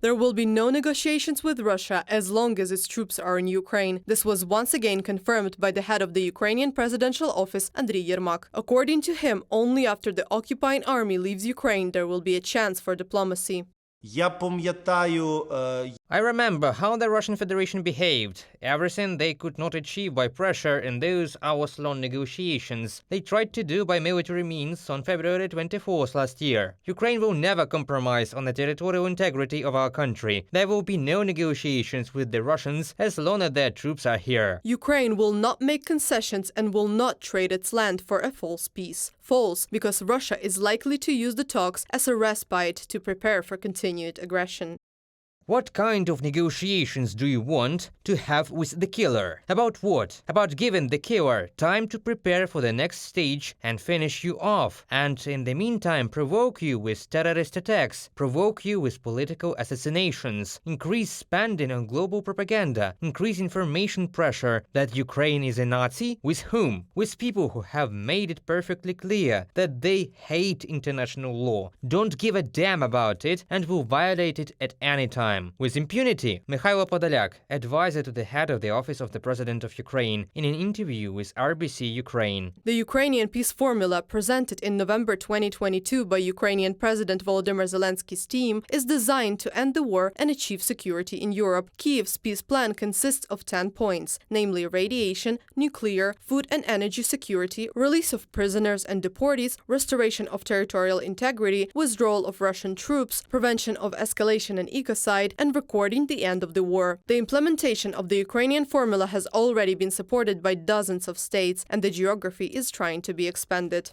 There will be no negotiations with Russia as long as its troops are in Ukraine. This was once again confirmed by the head of the Ukrainian presidential office, Andriy Yermak. According to him, only after the occupying army leaves Ukraine there will be a chance for diplomacy. I remember how the Russian Federation behaved. Everything they could not achieve by pressure in those hours-long negotiations, they tried to do by military means on February 24th last year. Ukraine will never compromise on the territorial integrity of our country. There will be no negotiations with the Russians as long as their troops are here. Ukraine will not make concessions and will not trade its land for a false peace. False, because Russia is likely to use the talks as a respite to prepare for continued aggression. What kind of negotiations do you want to have with the killer? About what? About giving the killer time to prepare for the next stage and finish you off, and in the meantime provoke you with terrorist attacks, provoke you with political assassinations, increase spending on global propaganda, increase information pressure that Ukraine is a Nazi? With whom? With people who have made it perfectly clear that they hate international law, don't give a damn about it, and will violate it at any time. With impunity. Mikhailo Podolyak, advisor to the head of the office of the President of Ukraine, in an interview with RBC Ukraine. The Ukrainian peace formula presented in November 2022 by Ukrainian President Volodymyr Zelensky's team is designed to end the war and achieve security in Europe. Kyiv's peace plan consists of 10 points, namely radiation, nuclear, food and energy security, release of prisoners and deportees, restoration of territorial integrity, withdrawal of Russian troops, prevention of escalation and ecocide, and recording the end of the war. The implementation of the Ukrainian formula has already been supported by dozens of states, and the geography is trying to be expanded.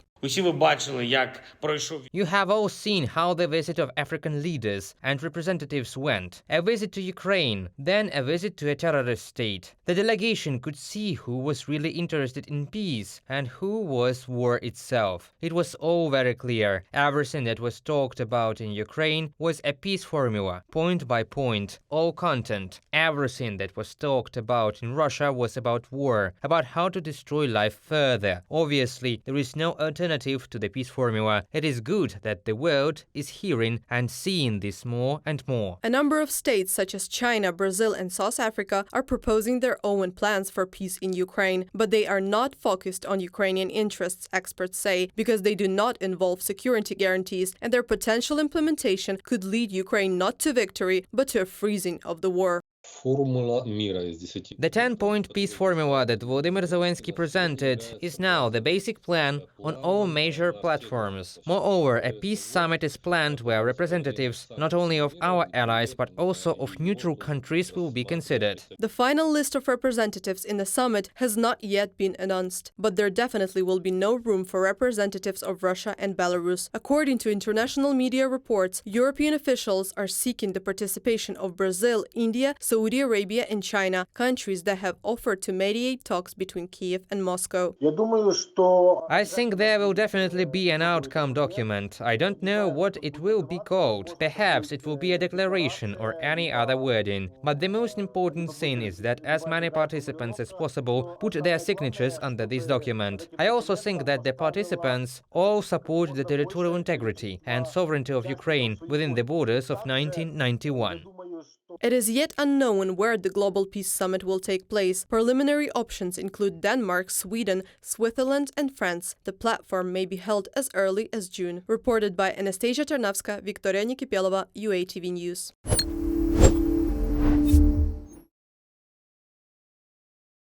You have all seen how the visit of African leaders and representatives went. A visit to Ukraine, then a visit to a terrorist state. The delegation could see who was really interested in peace and who was war itself. It was all very clear. Everything that was talked about in Ukraine was a peace formula, point by point, all content. Everything that was talked about in Russia was about war, about how to destroy life further. Obviously, there is no alternative to the peace formula. It is good that the world is hearing and seeing this more and more. A number of states such as China, Brazil and South Africa are proposing their own plans for peace in Ukraine, but they are not focused on Ukrainian interests, experts say, because they do not involve security guarantees and their potential implementation could lead Ukraine not to victory but to a freezing of the war. The 10-point peace formula that Volodymyr Zelensky presented is now the basic plan on all major platforms. Moreover, a peace summit is planned where representatives not only of our allies but also of neutral countries will be considered. The final list of representatives in the summit has not yet been announced, but there definitely will be no room for representatives of Russia and Belarus. According to international media reports, European officials are seeking the participation of Brazil, India, Saudi Arabia and China, countries that have offered to mediate talks between Kyiv and Moscow. I think there will definitely be an outcome document. I don't know what it will be called. Perhaps it will be a declaration or any other wording. But the most important thing is that as many participants as possible put their signatures under this document. I also think that the participants all support the territorial integrity and sovereignty of Ukraine within the borders of 1991. It is yet unknown where the Global Peace Summit will take place. Preliminary options include Denmark, Sweden, Switzerland and France. The platform may be held as early as June. Reported by Anastasia Tarnavska, Victoria Nikipelova, UATV News.